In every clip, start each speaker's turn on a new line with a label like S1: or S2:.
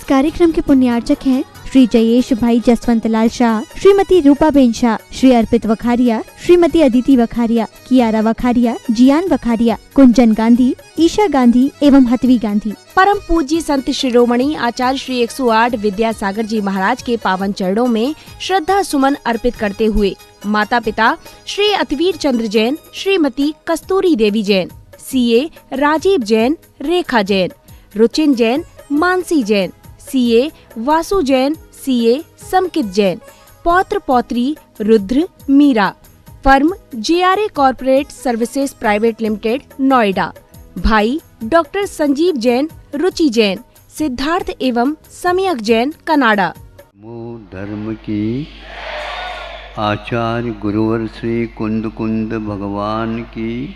S1: कार्यक्रम के पुण्यार्चक हैं श्री जयेश भाई जसवंत लाल शाह, श्रीमती रूपाबेन शाह, श्री अर्पित वखारिया, श्रीमती अदिति वखारिया, कियारा वखारिया, जियान वखारिया, कुंजन गांधी, ईशा गांधी एवं हतवी गांधी।
S2: परम पूज्य संत शिरोमणि आचार्य श्री 108 विद्यासागर जी महाराज के पावन चरणों में श्रद्धा सुमन अर्पित करते हुए माता पिता Shri Atveer Chandra Jain, Shrimati Kasturi Devi Jain, CA Rajeev Jain, Rekha Jain, Ruchin Jain, Mansi Jain, CA Vasu Jain, CA Samkit Jain, पौत्र पौत्री Rudra Meera, firm JRA corporate services private limited Noida, भाई डॉक्टर संजीव जैन, रुचि जैन, सिद्धार्थ एवं सम्यक जैन, कनाडा।
S3: धर्म की आचार्य गुरुवर श्री कुंद कुंद भगवान की,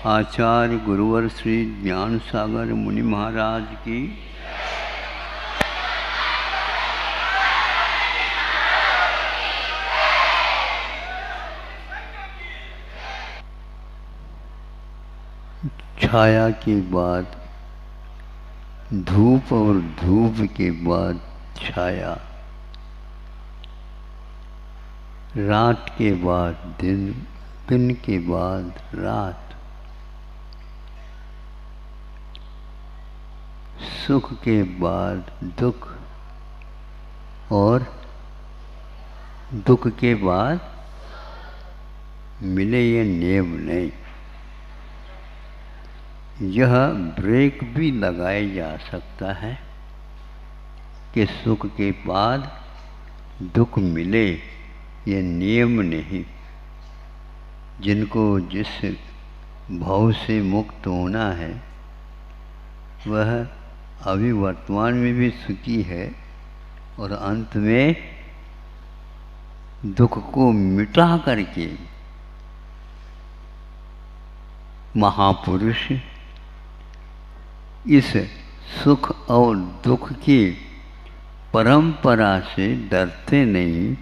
S3: आचार्य गुरुवर श्री ज्ञान सागर मुनि महाराज की, छाया के बाद धूप और धूप के बाद छाया, रात के बाद दिन, दिन के बाद रात, सुख के बाद दुख और दुख के बाद मिले ये नेम नहीं। यह ब्रेक भी लगाया जा सकता है कि सुख के बाद दुख मिले, ये नियम नहीं। जिनको जिस भाव से मुक्त होना है वह अभी वर्तमान में भी सुखी है और अंत में दुख को मिटा करके महापुरुष इस सुख और दुख की परंपरा से डरते नहीं,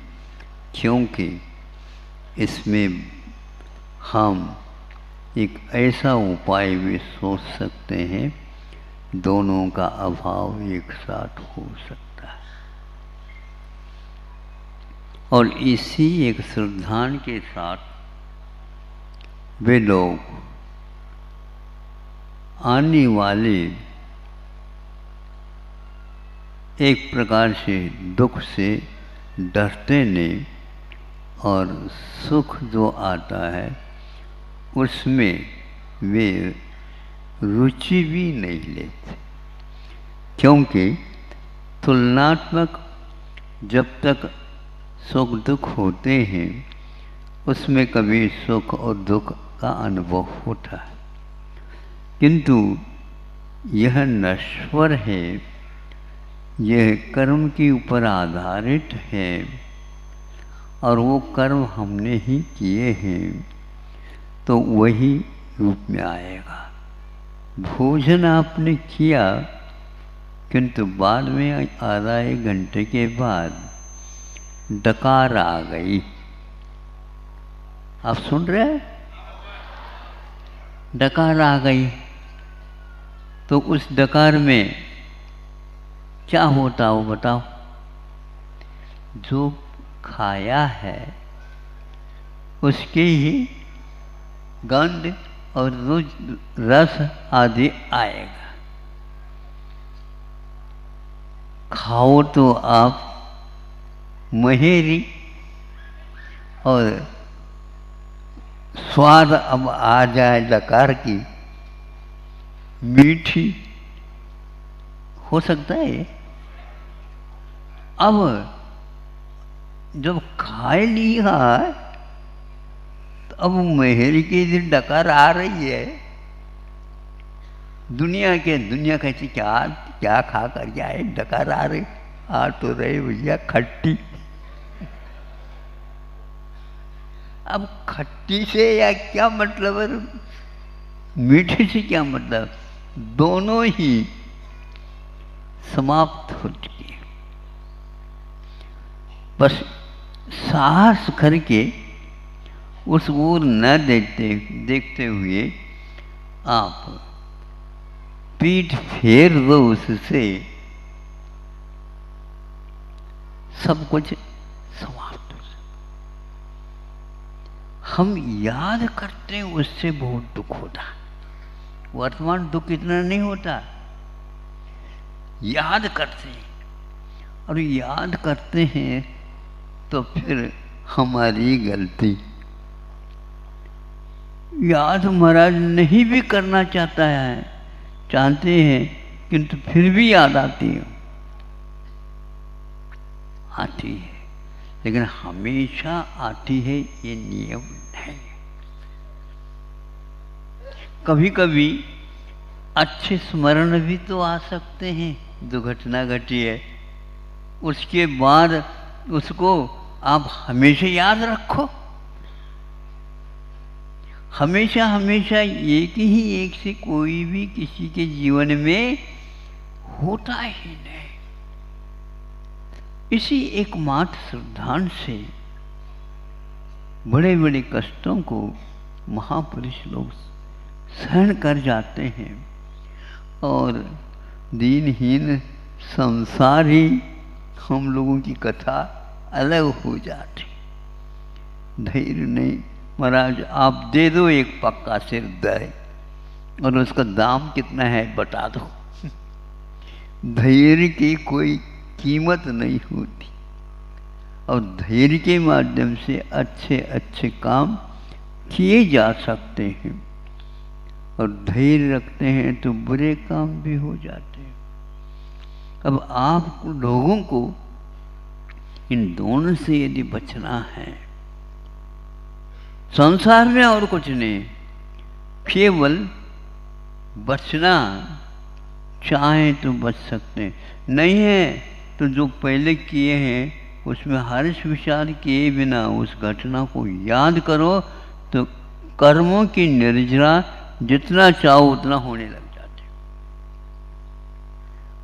S3: क्योंकि इसमें हम एक ऐसा उपाय भी सोच सकते हैं, दोनों का अभाव एक साथ हो सकता है। और इसी एक श्रद्धान के साथ वे लोग आने वाले एक प्रकार से दुख से डरते नहीं, और सुख जो आता है उसमें वे रुचि भी नहीं लेते, क्योंकि तुलनात्मक जब तक सुख दुख होते हैं उसमें कभी सुख और दुख का अनुभव होता है, किंतु यह नश्वर है, यह कर्म के ऊपर आधारित है और वो कर्म हमने ही किए हैं तो वही रूप में आएगा। भोजन आपने किया किंतु बाद में आधा एक घंटे के बाद डकार आ गई। आप सुन रहे हैं? डकार आ गई तो उस डकार में क्या होता हो बताओ? जो खाया है उसके ही गंध और रस आदि आएगा। खाओ तो आप महेरी और स्वाद अब आ जाए डकार की, मीठी हो सकता है। अब जब खाए लिया तो अब मेहर के दिन डकार आ रही है। दुनिया कैसी क्या क्या खा कर जाए, डकार आ रही, आ तो रहे भैया खट्टी। अब खट्टी से या क्या मतलब है, मीठे से क्या मतलब, दोनों ही समाप्त हो चुकी है। बस साहस करके उस ओर न देखते हुए आप पीठ फेर दो उससे सब कुछ समाप्त हो जाए। हम याद करते हैं उससे बहुत दुख होता है। वर्तमान दुख इतना नहीं होता, याद करते हैं, और याद करते हैं तो फिर हमारी गलती। याद महाराज नहीं भी करना चाहते हैं, किंतु फिर भी याद आती है, लेकिन हमेशा आती है, ये नियम नहीं। कभी कभी अच्छे स्मरण भी तो आ सकते हैं। जो घटना घटी है उसके बाद उसको आप हमेशा याद रखो। हमेशा हमेशा एक ही एक से कोई भी किसी के जीवन में होता ही नहीं। इसी एकमात्र सिद्धांत से बड़े बड़े कष्टों को महापुरुष लोग सहन कर जाते हैं, और दीनहीन संसारी हम लोगों की कथा अलग हो जाती। धैर्य नहीं महाराज, आप दे दो एक पक्का सिर दे, और उसका दाम कितना है बता दो। धैर्य की कोई कीमत नहीं होती, और धैर्य के माध्यम से अच्छे अच्छे काम किए जा सकते हैं, और धैर्य रखते हैं तो बुरे काम भी हो जाते हैं। अब आप लोगों को इन दोनों से यदि बचना है, संसार में और कुछ नहीं, केवल बचना चाहे तो बच सकते हैं, नहीं है तो जो पहले किए हैं उसमें हर्ष विचार किए बिना उस घटना को याद करो, तो कर्मों की निर्जरा जितना चाहो उतना होने लग जाते।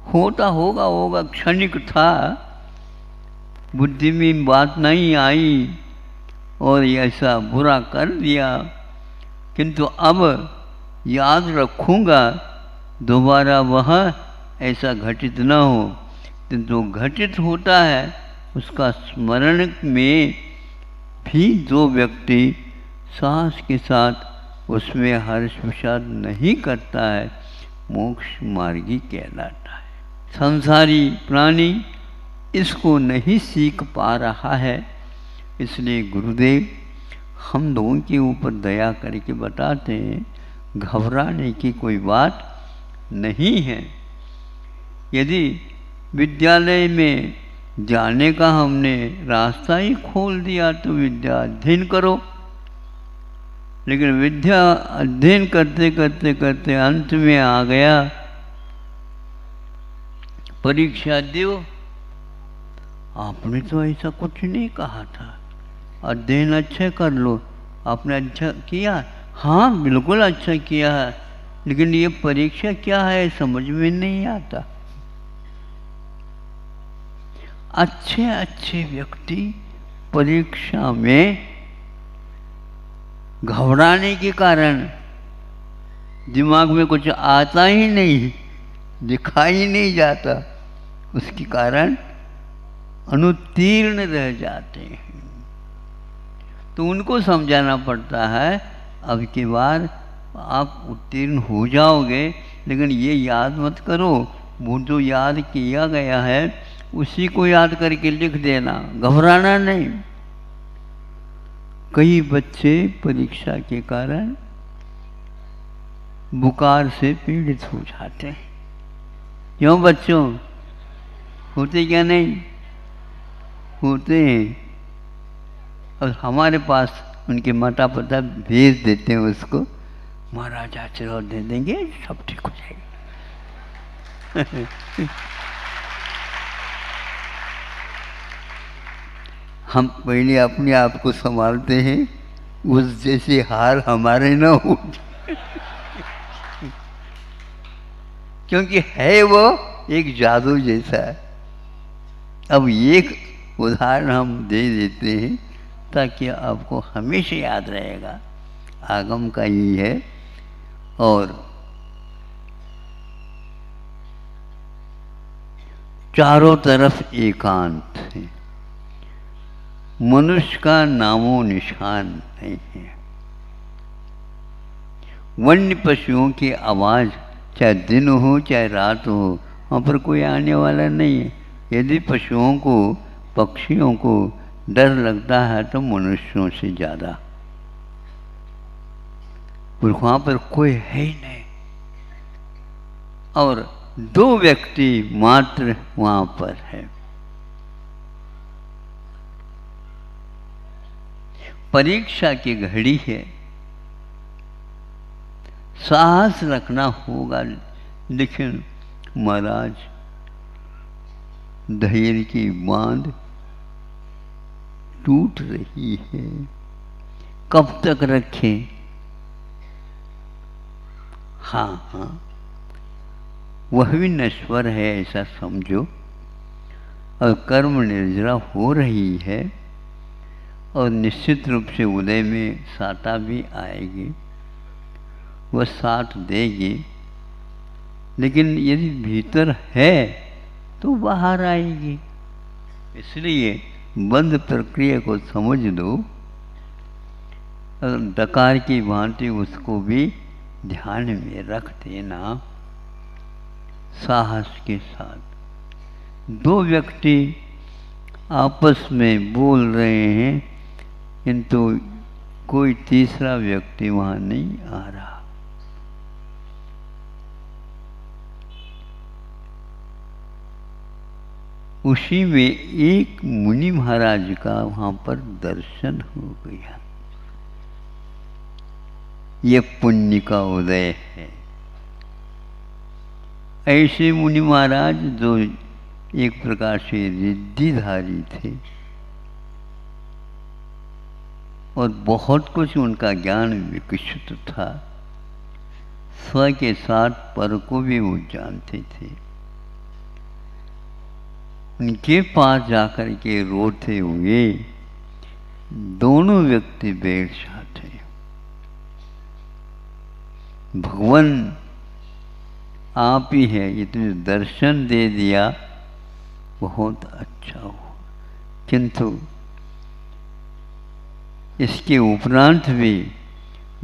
S3: होता होगा क्षणिक था, बुद्धि में बात नहीं आई और ऐसा बुरा कर दिया, किंतु अब याद रखूंगा दोबारा वह ऐसा घटित न हो। तो जो घटित होता है उसका स्मरण में भी जो व्यक्ति साहस के साथ उसमें हर्ष विषाद नहीं करता है, मोक्ष मार्गी कहलाता है। संसारी प्राणी इसको नहीं सीख पा रहा है, इसलिए गुरुदेव हम लोगों के ऊपर दया करके बताते हैं, घबराने की कोई बात नहीं है। यदि विद्यालय में जाने का हमने रास्ता ही खोल दिया तो विद्या अध्ययन करो, लेकिन विद्या अध्ययन करते करते करते अंत में आ गया परीक्षा दो। आपने तो ऐसा कुछ नहीं कहा था, अध्ययन अच्छा कर लो। आपने अच्छा किया, हाँ बिल्कुल अच्छा किया है, लेकिन ये परीक्षा क्या है समझ में नहीं आता। अच्छे अच्छे व्यक्ति परीक्षा में घबराने के कारण दिमाग में कुछ आता ही नहीं, दिखाई नहीं जाता, उसके कारण अनुत्तीर्ण रह जाते हैं। तो उनको समझाना पड़ता है, अब की बार आप उत्तीर्ण हो जाओगे, लेकिन ये याद मत करो, वो जो याद किया गया है उसी को याद करके लिख देना, घबराना नहीं। कई बच्चे परीक्षा के कारण बुखार से पीड़ित हो जाते हैं। क्यों बच्चों, होते क्या नहीं होते हैं? और हमारे पास उनके माता पिता भेज देते हैं उसको, महाराज आशीर्वाद दे देंगे सब ठीक हो जाएगा। हम पहले अपने आप को संभालते हैं, उस जैसे हार हमारे न हो। क्योंकि है वो एक जादू जैसा है। अब एक उदाहरण हम दे देते हैं ताकि आपको हमेशा याद रहेगा, आगम का ही है। और चारों तरफ एकांत है, मनुष्य का नामो निशान नहीं है। वन्य पशुओं की आवाज़ चाहे दिन हो चाहे रात हो, वहाँ पर कोई आने वाला नहीं है। यदि पशुओं को, पक्षियों को डर लगता है तो मनुष्यों से ज़्यादा, वहाँ पर कोई है ही नहीं। और 2 व्यक्ति मात्र वहाँ पर है। परीक्षा की घड़ी है, साहस रखना होगा। लेकिन महाराज धैर्य की बांध टूट रही है, कब तक रखें? हाँ, वह भी नश्वर है ऐसा समझो। और कर्म निर्जरा हो रही है और निश्चित रूप से उदय में साता भी आएगी, वह साथ देगी। लेकिन यदि भीतर है तो बाहर आएगी। इसलिए बंद प्रक्रिया को समझ दो, डकार की भांति उसको भी ध्यान में रख देना साहस के साथ। 2 व्यक्ति आपस में बोल रहे हैं, किंतु कोई तीसरा व्यक्ति वहाँ नहीं आ रहा। उसी में एक मुनि महाराज का वहाँ पर दर्शन हो गया। ये पुण्य का उदय है। ऐसे मुनि महाराज जो एक प्रकार से रिद्धिधारी थे और बहुत कुछ उनका ज्ञान विकसित था, स्व के साथ पर को भी वो जानते थे। उनके पास जाकर के रोते हुए दोनों व्यक्ति बैठ जाते। भगवान आप ही है, इतने दर्शन दे दिया, बहुत अच्छा हुआ। किंतु इसके उपरांत भी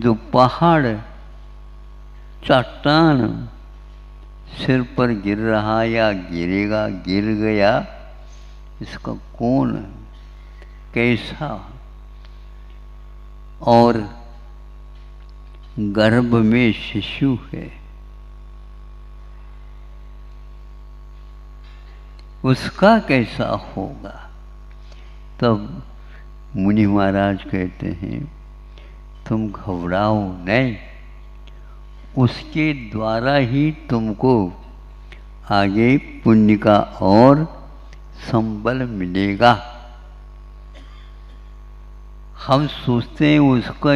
S3: जो पहाड़, चट्टान सिर पर गिर रहा या गिरेगा, गिर गया, इसका कौन, कैसा? और गर्भ में शिशु है, उसका कैसा होगा? तब मुनि महाराज कहते हैं, तुम घबराओ नहीं, उसके द्वारा ही तुमको आगे पुण्य का और संबल मिलेगा। हम सोचते हैं उसका,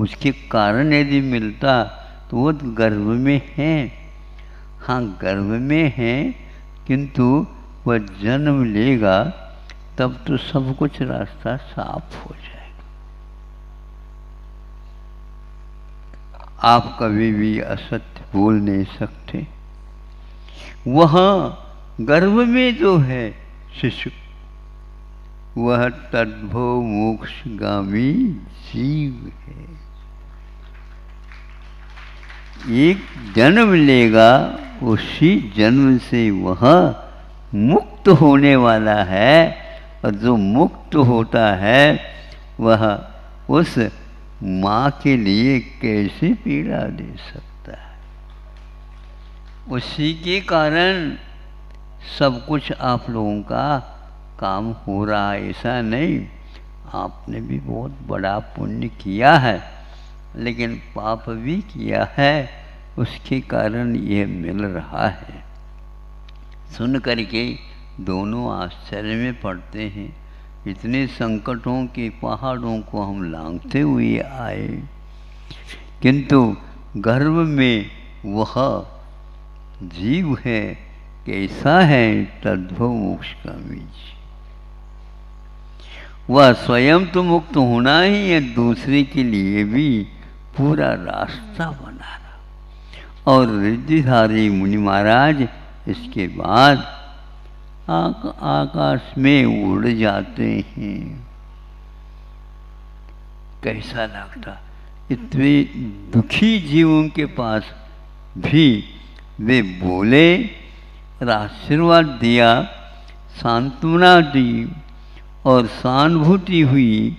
S3: उसके कारण यदि मिलता तो वो गर्भ में है। हाँ, गर्भ में है, किंतु वह जन्म लेगा तब तो सब कुछ रास्ता साफ हो जाएगा। आप कभी भी असत्य बोल नहीं सकते। वहाँ गर्भ में जो है शिशु, वह तद्भव मोक्षगामी जीव है। एक जन्म लेगा, उसी जन्म से वह मुक्त होने वाला है, और जो मुक्त होता है वह उस माँ के लिए कैसे पीड़ा दे सकता है? उसी के कारण सब कुछ आप लोगों का काम हो रहा है, ऐसा नहीं। आपने भी बहुत बड़ा पुण्य किया है, लेकिन पाप भी किया है, उसके कारण यह मिल रहा है। सुन करके दोनों आश्चर्य में पड़ते हैं। इतने संकटों के पहाड़ों को हम लांघते हुए आए, किंतु गर्भ में वह जीव है, कैसा है? तद्भव मोक्षगामी। वह स्वयं तो मुक्त होना ही है, दूसरे के लिए भी पूरा रास्ता बना रहा। और रिद्धिधारी मुनि महाराज इसके बाद आकाश में उड़ जाते हैं। कैसा लगता। इतने दुखी जीवों के पास भी वे बोले और आशीर्वाद दिया, सांत्वना दी और सहानुभूति हुई,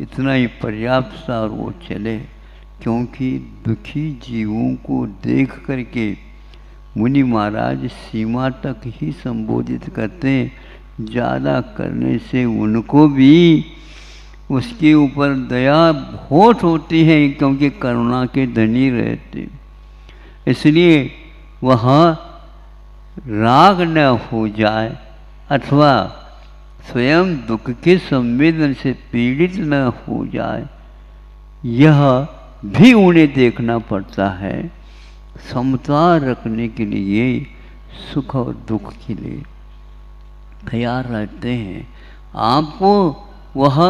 S3: इतना ही पर्याप्त था और वो चले। क्योंकि दुखी जीवों को देख करके मुनि महाराज सीमा तक ही संबोधित करते हैं, ज़्यादा करने से उनको भी उसके ऊपर दया बहुत होती है, क्योंकि करुणा के धनी रहते। इसलिए वह राग न हो जाए अथवा स्वयं दुख के संवेदन से पीड़ित न हो जाए, यह भी उन्हें देखना पड़ता है। समता रखने के लिए, सुख और दुख के लिए तैयार रहते हैं। आपको वह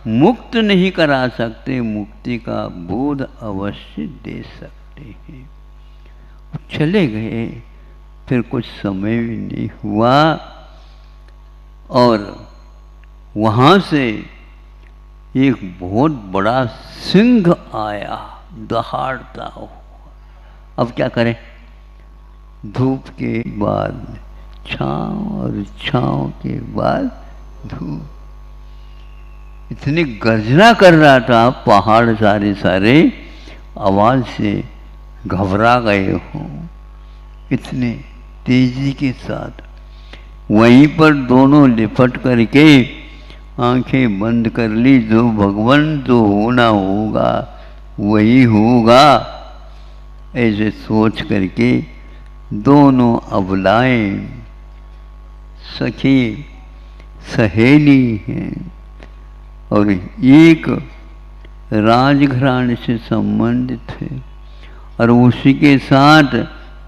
S3: मुक्त नहीं करा सकते, मुक्ति का बोध अवश्य दे सकते हैं। चले गए, फिर कुछ समय भी नहीं हुआ और वहाँ से एक बहुत बड़ा सिंह आया दहाड़ता हुआ। अब क्या करें, धूप के बाद छाँव और छाँव के बाद धूप, इतनी गर्जना कर रहा था, पहाड़ सारे आवाज से घबरा गए हों, इतने तेजी के साथ। वहीं पर दोनों लिपट करके आंखें बंद कर ली, जो भगवान जो होना होगा वही होगा, ऐसे सोच करके दोनों अबलाएं सखी सहेली हैं और एक राजघराने से संबंधित है, और उसी के साथ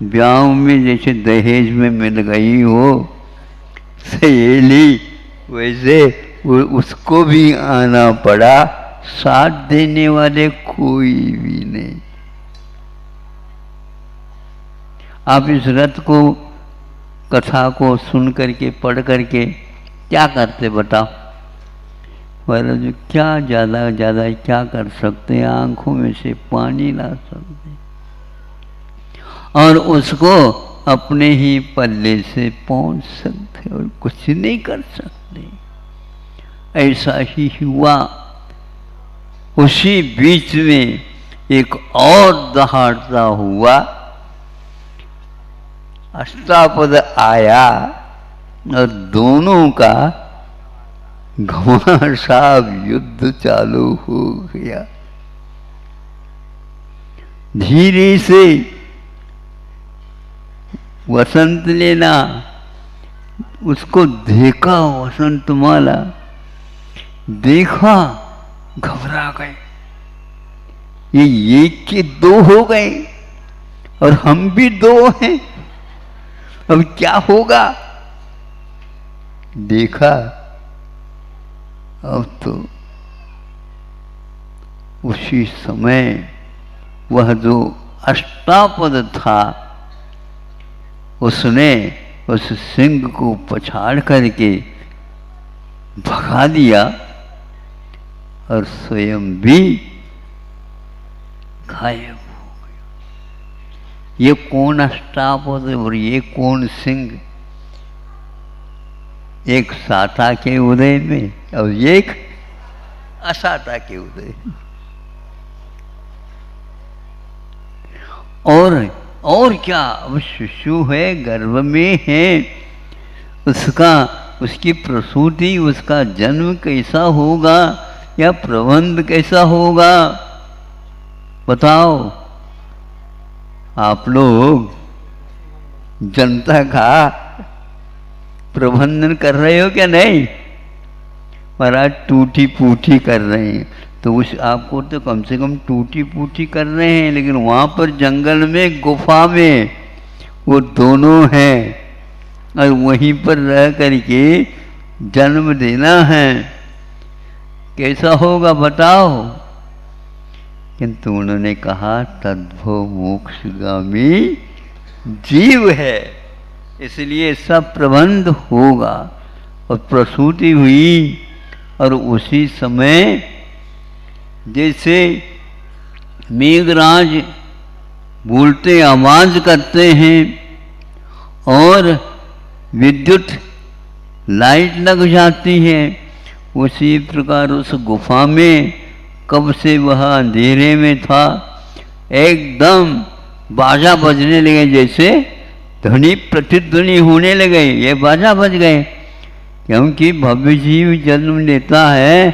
S3: ब्याह में जैसे दहेज में मिल गई हो सहेली, वैसे उसको भी आना पड़ा, साथ देने वाले कोई भी नहीं। आप इस रथ को, कथा को सुन करके पढ़ करके क्या करते बताओ? महाराज क्या ज़्यादा क्या कर सकते हैं, आंखों में से पानी ला सकते और उसको अपने ही पल्ले से पहुंच सकते और कुछ नहीं कर सकते। ऐसा ही हुआ। उसी बीच में एक और दहाड़ता हुआ अष्टापद आया और दोनों का घमासान युद्ध चालू हो गया। धीरे से वसंत लेना, उसको देखा वसंतमाला, देखा घबरा गए, ये एक के दो हो गए और हम भी दो हैं, अब क्या होगा? देखा अब तो उसी समय वह जो अष्टापद था उसने उस सिंह को पछाड़ करके भगा दिया और स्वयं भी गायब हो गया। ये कौन अष्टापद और ये कौन सिंह? एक साता के उदय में और एक असाता के उदय में। और क्या, अब शिशु है, गर्भ में है, उसकी प्रसूति, उसका जन्म कैसा होगा या प्रबंध कैसा होगा बताओ? आप लोग जनता का प्रबंधन कर रहे हो क्या? नहीं, महाराज टूटी फूटी कर रहे हैं। तो उस आपको तो कम से कम टूटी फूटी कर रहे हैं, लेकिन वहाँ पर जंगल में गुफा में वो दोनों हैं और वहीं पर रह करके जन्म देना है, कैसा होगा बताओ? किंतु उन्होंने कहा तद्भव मोक्षगामी जीव है, इसलिए सब प्रबंध होगा। और प्रसूति हुई और उसी समय जैसे मेघराज बोलते आवाज करते हैं और विद्युत लाइट लग जाती है, उसी प्रकार उस गुफा में कब से वह अंधेरे में था, एकदम बाजा बजने लगे, जैसे ध्वनि प्रतिध्वनि होने लगे, ये बाजा बज गए। क्योंकि भव्य जीव जन्म लेता है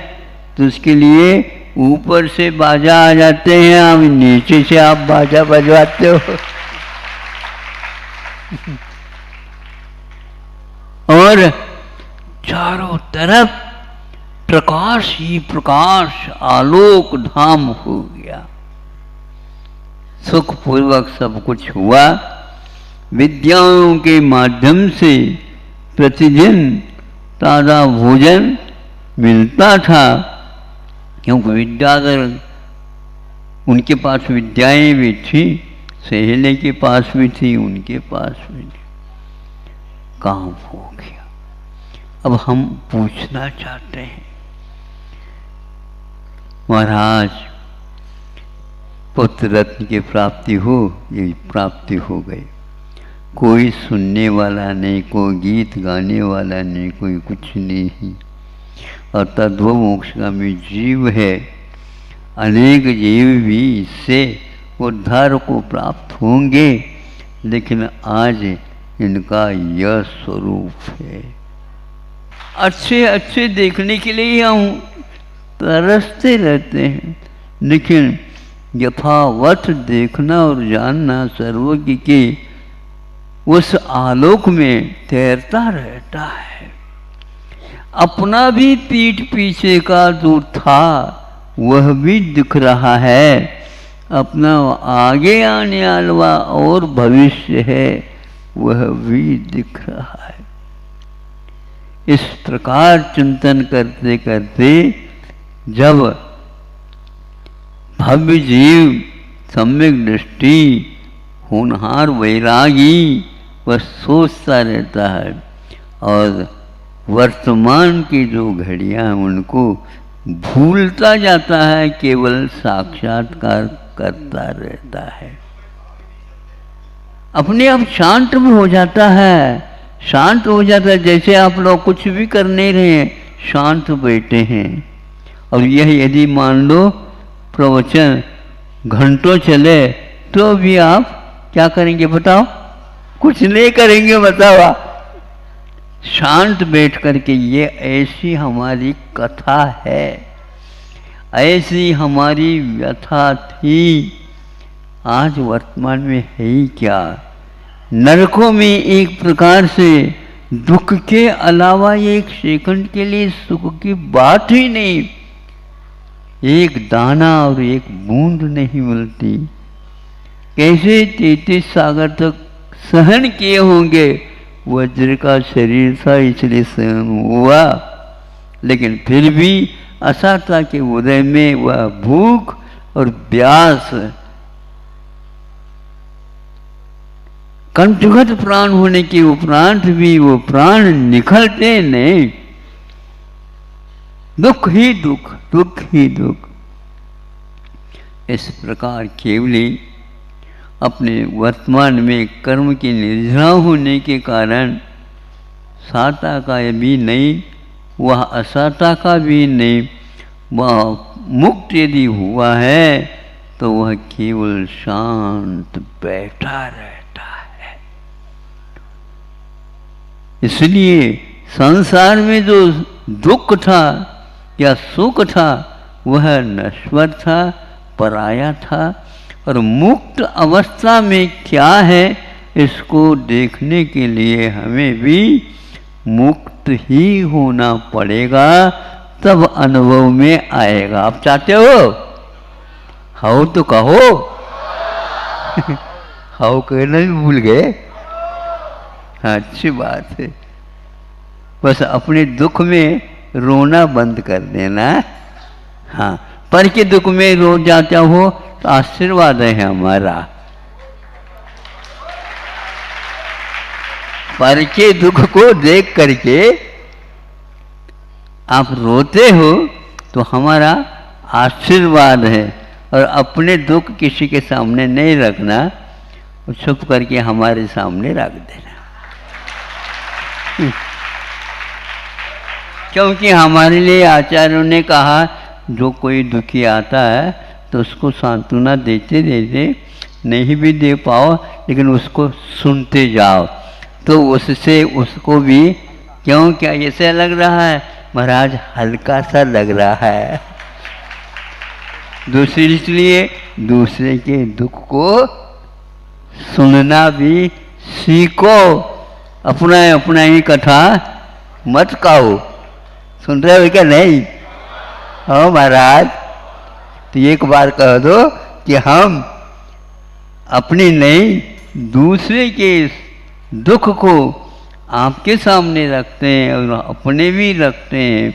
S3: तो उसके लिए ऊपर से बाजा आ जाते हैं, अब नीचे से आप बाजा बजवाते हो। और चारों तरफ प्रकाश ही प्रकाश, आलोक धाम हो गया, सुखपूर्वक सब कुछ हुआ। विद्याओं के माध्यम से प्रतिदिन ताजा भोजन मिलता था, क्योंकि विद्याधर उनके पास विद्याएं भी थी, सहेले के पास भी थी, उनके पास भी थी। काम हो गया। अब हम पूछना चाहते हैं, महाराज पुत्र रत्न की प्राप्ति हो, ये प्राप्ति हो गई, कोई सुनने वाला नहीं, कोई गीत गाने वाला नहीं, कोई कुछ नहीं, और तद्भव मोक्षगामी जीव है। अनेक जीव भी इससे उद्धार को प्राप्त होंगे, लेकिन आज इनका यह स्वरूप है। अच्छे अच्छे देखने के लिए हम तरसते रहते हैं, लेकिन यथावत देखना और जानना सर्वज्ञ के उस आलोक में तैरता रहता है। अपना भी पीठ पीछे का जो था वह भी दिख रहा है, अपना आगे आने वाला और भविष्य है वह भी दिख रहा है। इस प्रकार चिंतन करते करते जब भव्य जीव सम्यक दृष्टि होनहार वैरागी वह सोचता रहता है, और वर्तमान की जो घड़ियां हैं उनको भूलता जाता है, केवल साक्षात्कार करता रहता है, अपने आप शांत में हो जाता है, शांत हो जाता है। जैसे आप लोग कुछ भी कर नहीं रहे, शांत बैठे हैं, और यह यदि मान लो प्रवचन घंटों चले तो भी आप क्या करेंगे बताओ? कुछ नहीं करेंगे, बताओ। शांत बैठ करके ये ऐसी हमारी कथा है, ऐसी हमारी व्यथा थी, आज वर्तमान में है ही क्या? नरकों में एक प्रकार से दुख के अलावा एक सेकंड के लिए सुख की बात ही नहीं, एक दाना और एक बूंद नहीं मिलती। कैसे 33 सागर तक सहन किए होंगे, वज्र का शरीर था इसलिए सहन हुआ, लेकिन फिर भी असाता के उदय में वह भूख और प्यास, कंठगत प्राण होने के उपरांत भी वो प्राण निकलते नहीं, दुख ही दुख, दुख ही दुख। इस प्रकार केवली अपने वर्तमान में कर्म की निर्जरा होने के कारण साता का भी नहीं, वह असाता का भी नहीं, वह मुक्त यदि हुआ है तो वह केवल शांत बैठा रहता है। इसलिए संसार में जो दुख था या सुख था वह नश्वर था, पराया था, और मुक्त अवस्था में क्या है इसको देखने के लिए हमें भी मुक्त ही होना पड़ेगा, तब अनुभव में आएगा। आप चाहते हो तो कहो। हाउ कहना भी भूल गए। अच्छी बात है, बस अपने दुख में रोना बंद कर देना। हाँ, पर के दुख में रो जाता हो तो आशीर्वाद है हमारा। पर के दुख को देख करके आप रोते हो तो हमारा आशीर्वाद है। और अपने दुख किसी के सामने नहीं रखना, छुप करके हमारे सामने रख देना। क्योंकि हमारे लिए आचार्यों ने कहा जो कोई दुखी आता है तो उसको सांत्वना देते देते नहीं भी दे पाओ लेकिन उसको सुनते जाओ, तो उससे उसको भी क्यों क्या ऐसे लग रहा है महाराज, हल्का सा लग रहा है। दूसरी इसलिए दूसरे के दुख को सुनना भी सीखो, अपना ही कथा मत कहो। सुन रहे हो क्या? नहीं हो महाराज, तो एक बार कह दो कि हम अपनी नहीं दूसरे के दुख को आपके सामने रखते हैं और अपने भी रखते हैं।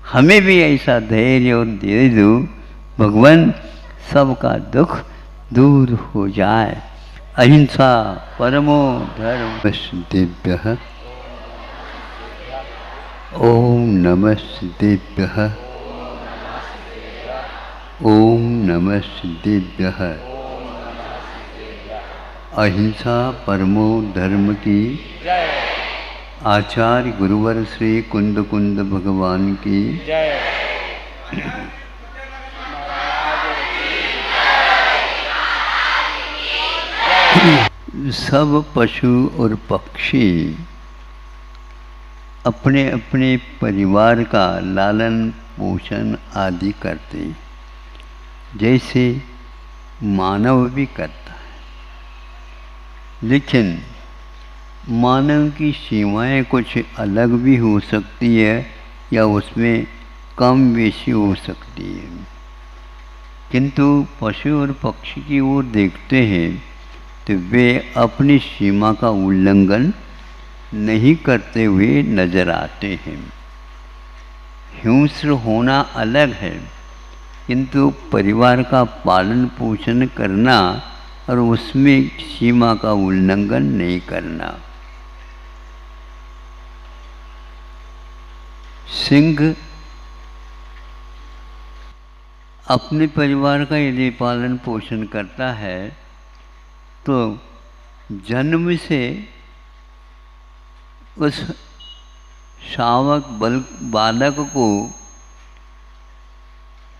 S3: हमें भी ऐसा धैर्य और धीरज दो, भगवान सबका दुख दूर हो जाए। अहिंसा परमो धर्म दिव्य। ओम नमः सिद्धेभ्यः। ओम नमः सिद्धेभ्यः। अहिंसा परमो धर्म की आचार्य गुरुवर श्री कुंद कुंद भगवान की सब पशु और पक्षी अपने अपने परिवार का लालन पोषण आदि करते, जैसे मानव भी करता है। लेकिन मानव की सीमाएं कुछ अलग भी हो सकती है या उसमें कम बेशी हो सकती है, किंतु पशु और पक्षी की ओर देखते हैं तो वे अपनी सीमा का उल्लंघन नहीं करते हुए नजर आते हैं। हिंस्र होना अलग है, किंतु परिवार का पालन पोषण करना और उसमें सीमा का उल्लंघन नहीं करना। सिंह अपने परिवार का यदि पालन पोषण करता है तो जन्म से उस शावक बालक को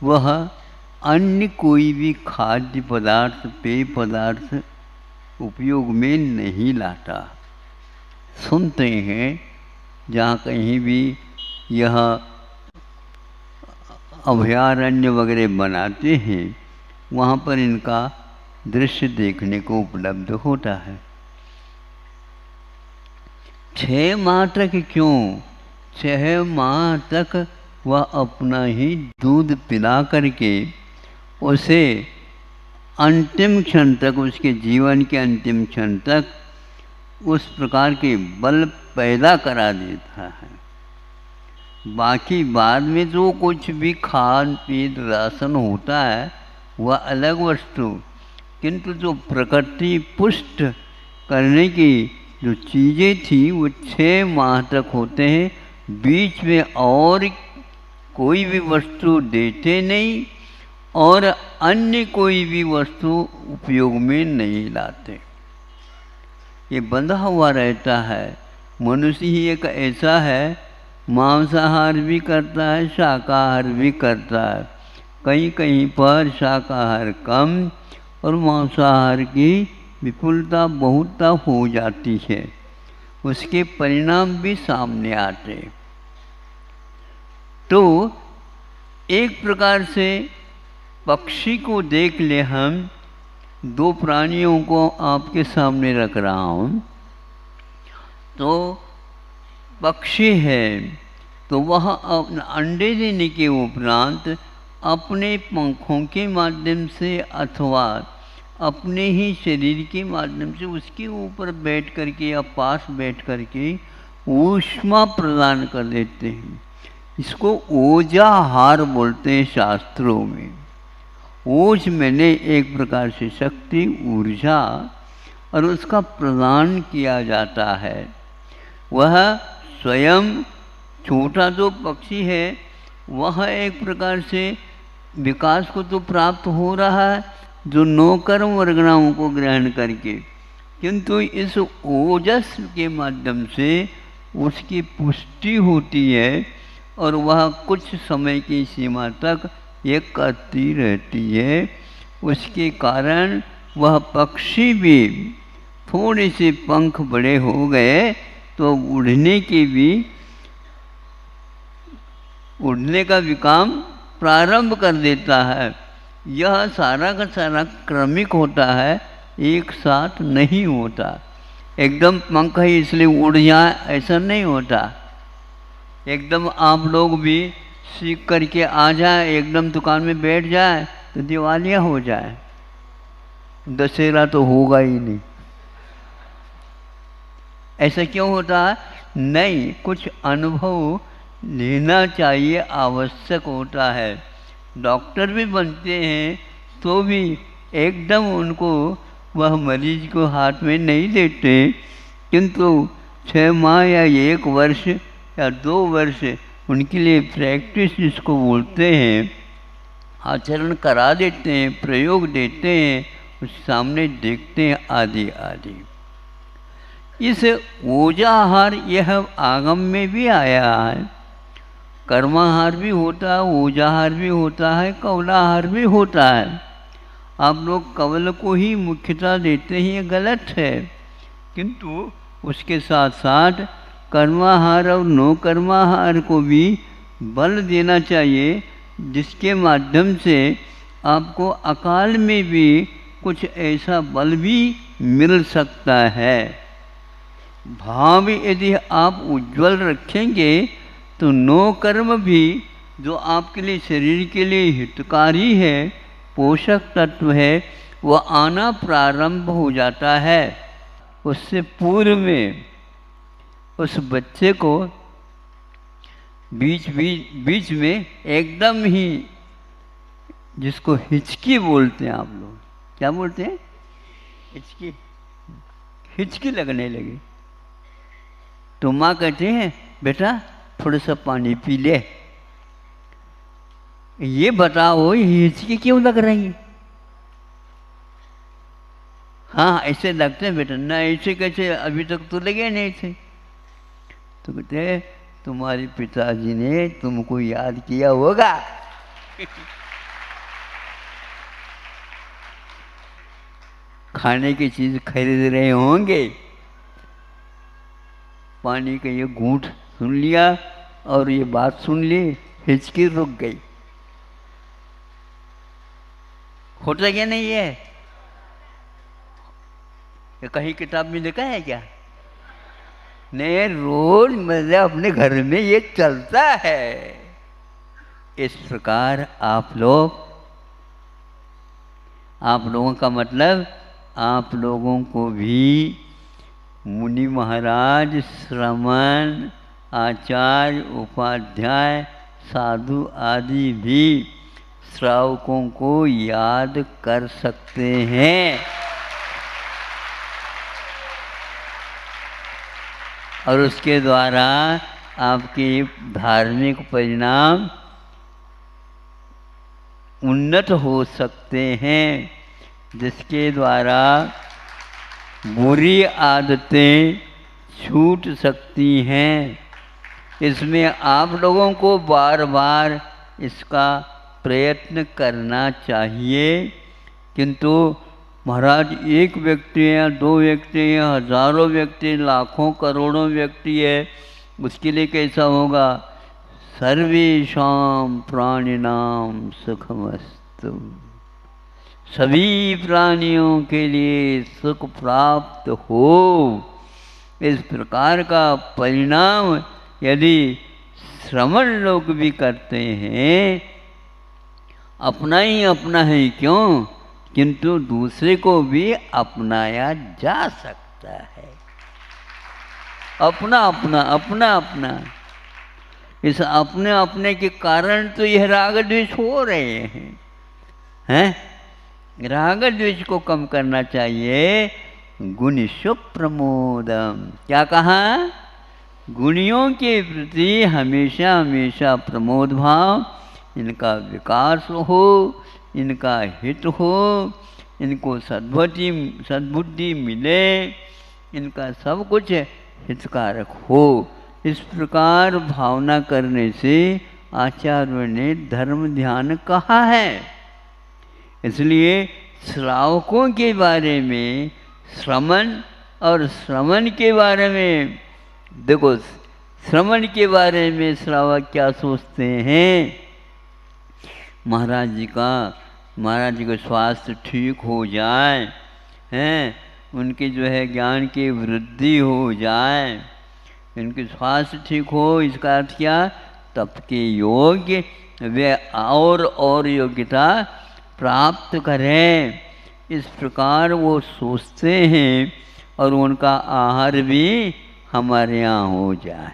S3: वह अन्य कोई भी खाद्य पदार्थ पेय पदार्थ उपयोग में नहीं लाता। सुनते हैं जहाँ कहीं भी यह अभयारण्य वगैरह बनाते हैं वहाँ पर इनका दृश्य देखने को उपलब्ध होता है। 6 माह तक क्यों, 6 माह तक वह अपना ही दूध पिला करके उसे अंतिम क्षण तक, उसके जीवन के अंतिम क्षण तक उस प्रकार के बल पैदा करा देता है। बाकी बाद में जो कुछ भी खान पीन राशन होता है वह अलग वस्तु, किंतु जो प्रकृति पुष्ट करने की जो चीज़ें थी वो 6 माह तक होते हैं। बीच में और कोई भी वस्तु देते नहीं और अन्य कोई भी वस्तु उपयोग में नहीं लाते। ये बंधा हुआ रहता है। मनुष्य ही एक ऐसा है, मांसाहार भी करता है, शाकाहार भी करता है। कहीं कहीं पर शाकाहार कम और मांसाहार की विपुलता बहुतता हो जाती है। उसके परिणाम भी सामने आते। तो एक प्रकार से पक्षी को देख ले, हम 2 प्राणियों को आपके सामने रख रहा हूँ। तो पक्षी है तो वह अंडे देने के उपरांत अपने पंखों के माध्यम से अथवा अपने ही शरीर के माध्यम से उसके ऊपर बैठ करके या पास बैठ करके ऊष्मा प्रदान कर देते हैं। इसको ओजाहार बोलते हैं शास्त्रों में। ओज मैंने एक प्रकार से शक्ति, ऊर्जा, और उसका प्रदान किया जाता है। वह स्वयं छोटा जो पक्षी है वह एक प्रकार से विकास को तो प्राप्त हो रहा है जो 9 कर्म वर्गणाओं को ग्रहण करके, किंतु इस ओजस के माध्यम से उसकी पुष्टि होती है और वह कुछ समय की सीमा तक ये करती रहती है। उसके कारण वह पक्षी भी थोड़े से पंख बड़े हो गए तो उड़ने का भी काम प्रारंभ कर देता है। यह सारा का सारा क्रमिक होता है, एक साथ नहीं होता। एकदम पंख है इसलिए उड़ जाए ऐसा नहीं होता। एकदम आप लोग भी सीख करके आ जाए, एकदम दुकान में बैठ जाए तो दिवालिया हो जाए, दशहरा तो होगा ही नहीं। ऐसा क्यों होता है? नहीं, कुछ अनुभव लेना चाहिए, आवश्यक होता है। डॉक्टर भी बनते हैं तो भी एकदम उनको वह मरीज को हाथ में नहीं देते, किंतु 6 माह या 1 वर्ष या 2 वर्ष उनके लिए प्रैक्टिस जिसको बोलते हैं, आचरण करा देते हैं, प्रयोग देते हैं, उस सामने देखते हैं आदि आदि। इस ओजाहार यह आगम में भी आया है। कर्माहार भी होता है, ओजाहार भी होता है, कवलाहार भी होता है। आप लोग कवल को ही मुख्यता देते हैं, ये गलत है। किंतु उसके साथ साथ कर्माहार और नो कर्माहार को भी बल देना चाहिए, जिसके माध्यम से आपको अकाल में भी कुछ ऐसा बल भी मिल सकता है। भाव यदि आप उज्जवल रखेंगे तो नो कर्म भी जो आपके लिए शरीर के लिए हितकारी है, पोषक तत्व है, वह आना प्रारंभ हो जाता है। उससे पूर्व में उस बच्चे को बीच में एकदम ही, जिसको हिचकी बोलते हैं आप लोग, क्या बोलते हैं? हिचकी लगने लगी तो माँ कहते हैं बेटा थोड़ा सा पानी पी ले। ये बताओ ये हिचकी क्यों लग रही है? हाँ ऐसे लगते हैं बेटा। ना ऐसे कैसे, अभी तक तो लगे नहीं थे। तो कहते तुम्हारे पिताजी ने तुमको याद किया होगा। खाने की चीज खरीद रहे होंगे, पानी का ये घूंट सुन लिया और ये बात सुन ली, हिचकी रुक गई। होता क्या नहीं है? ये कहीं किताब में लिखा है क्या? नहीं, रोज मतलब अपने घर में ये चलता है। इस प्रकार आप लोगों का मतलब आप लोगों को भी मुनि महाराज, श्रमण, आचार्य, उपाध्याय, साधु आदि भी श्रावकों को याद कर सकते हैं और उसके द्वारा आपके धार्मिक परिणाम उन्नत हो सकते हैं, जिसके द्वारा बुरी आदतें छूट सकती हैं। इसमें आप लोगों को बार बार इसका प्रयत्न करना चाहिए। किंतु महाराज एक व्यक्ति है, 2 व्यक्ति हैं, हजारों व्यक्ति, लाखों करोड़ों व्यक्ति है, उसके लिए कैसा होगा? सर्वेषां प्राणिनां सुखमस्तु, सभी प्राणियों के लिए सुख प्राप्त हो। इस प्रकार का परिणाम यदि श्रमण लोग भी करते हैं, अपना है क्यों, किंतु दूसरे को भी अपनाया जा सकता है। अपना इस अपने के कारण तो यह राग द्वेष हो रहे हैं। राग द्वेष को कम करना चाहिए। गुणिषु प्रमोदम, क्या कहा? गुणियों के प्रति हमेशा प्रमोद भाव इनका विकास हो, इनका हित हो, इनको सद्बुद्धि मिले, इनका सब कुछ हितकारक हो। इस प्रकार भावना करने से आचार्यों ने धर्म ध्यान कहा है। इसलिए श्रावकों के बारे में श्रमण और श्रवण के बारे में देखो, श्रवण के बारे में श्रावक क्या सोचते हैं, महाराज जी का स्वास्थ्य ठीक हो जाए, हैं, उनके जो है ज्ञान की वृद्धि हो जाए, उनके स्वास्थ्य ठीक हो, इसका अर्थ क्या, तप के योग्य वे और योग्यता प्राप्त करें, इस प्रकार वो सोचते हैं और उनका आहार भी हमारे यहाँ हो जाए।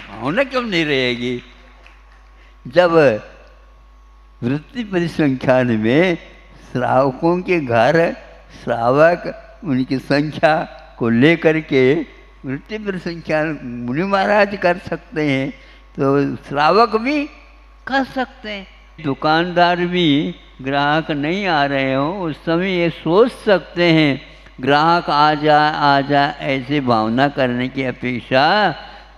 S3: भावना क्यों नहीं रहेगी? जब वृत्ति परिसंख्यान में श्रावकों के घर श्रावक उनकी संख्या को लेकर के वृत्ति परिसंख्यान मुनि महाराज कर सकते हैं, तो श्रावक भी कर सकते हैं। दुकानदार भी ग्राहक नहीं आ रहे हो उस समय ये सोच सकते हैं ग्राहक आ जा ऐसे भावना करने की अपेक्षा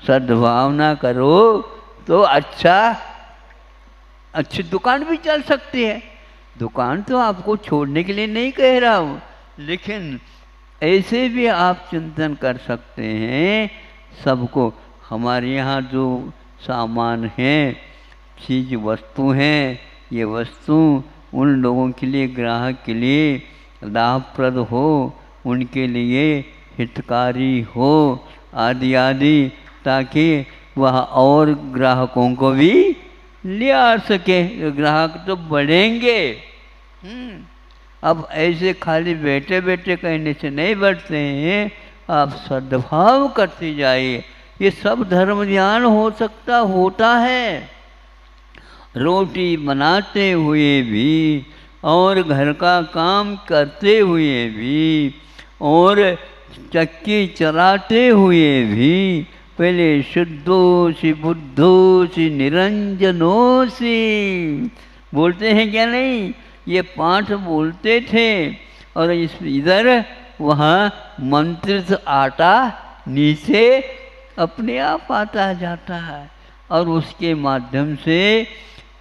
S3: सद्भावना करो तो अच्छी दुकान भी चल सकती है। दुकान तो आपको छोड़ने के लिए नहीं कह रहा हूँ, लेकिन ऐसे भी आप चिंतन कर सकते हैं। सबको हमारे यहाँ जो सामान है, चीज़ वस्तु हैं, ये वस्तु उन लोगों के लिए, ग्राहक के लिए लाभप्रद हो, उनके लिए हितकारी हो आदि आदि, ताकि वह और ग्राहकों को भी ले आ सके। ग्राहक तो बढ़ेंगे। अब ऐसे खाली बैठे बैठे कहने से नहीं बढ़ते हैं, आप सद्भाव करते जाइए। ये सब धर्म ज्ञान होता है। रोटी बनाते हुए भी और घर का काम करते हुए भी और चक्की चलाते हुए भी पहले शुद्धोसी बुद्धोसी निरंजनोसी बोलते हैं क्या नहीं? ये पाठ बोलते थे और इधर वहाँ मंत्रित आटा नीचे अपने आप आता जाता है और उसके माध्यम से,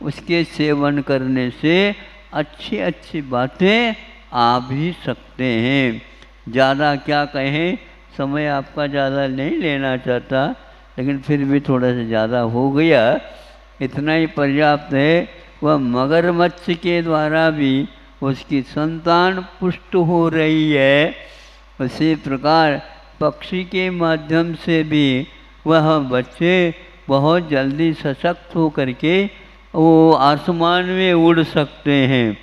S3: उसके सेवन करने से अच्छी अच्छी बातें आ भी सकते हैं। ज़्यादा क्या कहें, समय आपका ज़्यादा नहीं लेना चाहता, लेकिन फिर भी थोड़ा सा ज़्यादा हो गया, इतना ही पर्याप्त है। वह मगरमच्छ के द्वारा भी उसकी संतान पुष्ट हो रही है, उसी प्रकार पक्षी के माध्यम से भी वह बच्चे बहुत जल्दी सशक्त हो करके वो आसमान में उड़ सकते हैं।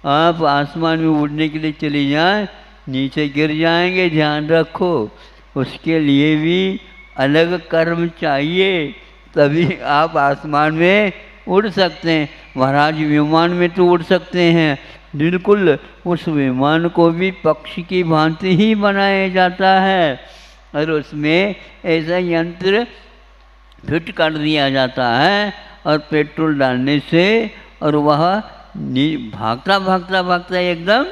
S3: आप आसमान में उड़ने के लिए चली जाएं, नीचे गिर जाएंगे, ध्यान रखो। उसके लिए भी अलग कर्म चाहिए, तभी आप आसमान में उड़ सकते हैं। महाराज विमान में तो उड़ सकते हैं, बिल्कुल उस विमान को भी पक्षी की भांति ही बनाया जाता है और उसमें ऐसा यंत्र फिट कर दिया जाता है और पेट्रोल डालने से और वह भागता भागता भागता एकदम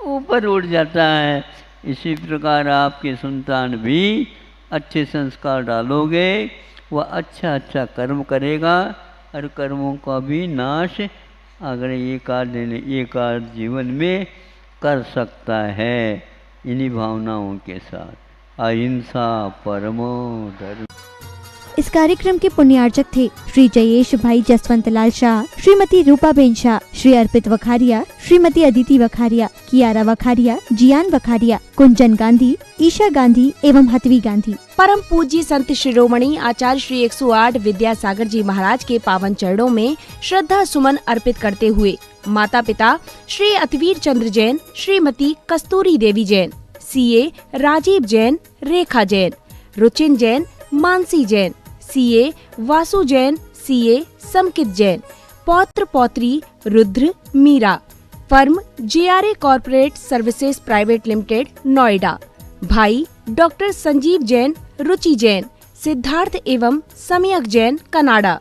S3: ऊपर उड़ जाता है। इसी प्रकार आपकी संतान भी अच्छे संस्कार डालोगे, वह अच्छा अच्छा कर्म करेगा और कर्मों का भी नाश अगर एक आध जीवन में कर सकता है। इन्हीं भावनाओं के साथ अहिंसा परमो धर्म।
S1: इस कार्यक्रम के पुण्यार्चक थे श्री जयेश भाई जसवंत लाल शाह, श्रीमती रूपाबेन शाह, श्री अर्पित वखारिया, श्रीमती अदिति वखारिया, कियारा वखारिया, जियान वखारिया, कुंजन गांधी, ईशा गांधी एवं हथवी गांधी।
S2: परम पूज्य संत शिरोमणि आचार्य श्री 108 विद्यासागर जी महाराज के पावन चरणों में श्रद्धा सुमन अर्पित करते हुए माता पिता Shri Atveer Chandra Jain, Shrimati Kasturi Devi Jain, CA Rajeev Jain, Rekha Jain, Ruchin Jain, Mansi Jain, CA Vasu Jain, CA Samkit Jain, पौत्र पौत्री Rudra Meera, firm JRA corporate services private limited Noida, भाई डॉक्टर संजीव जैन, रुचि जैन, सिद्धार्थ एवं सम्यक जैन, कनाडा।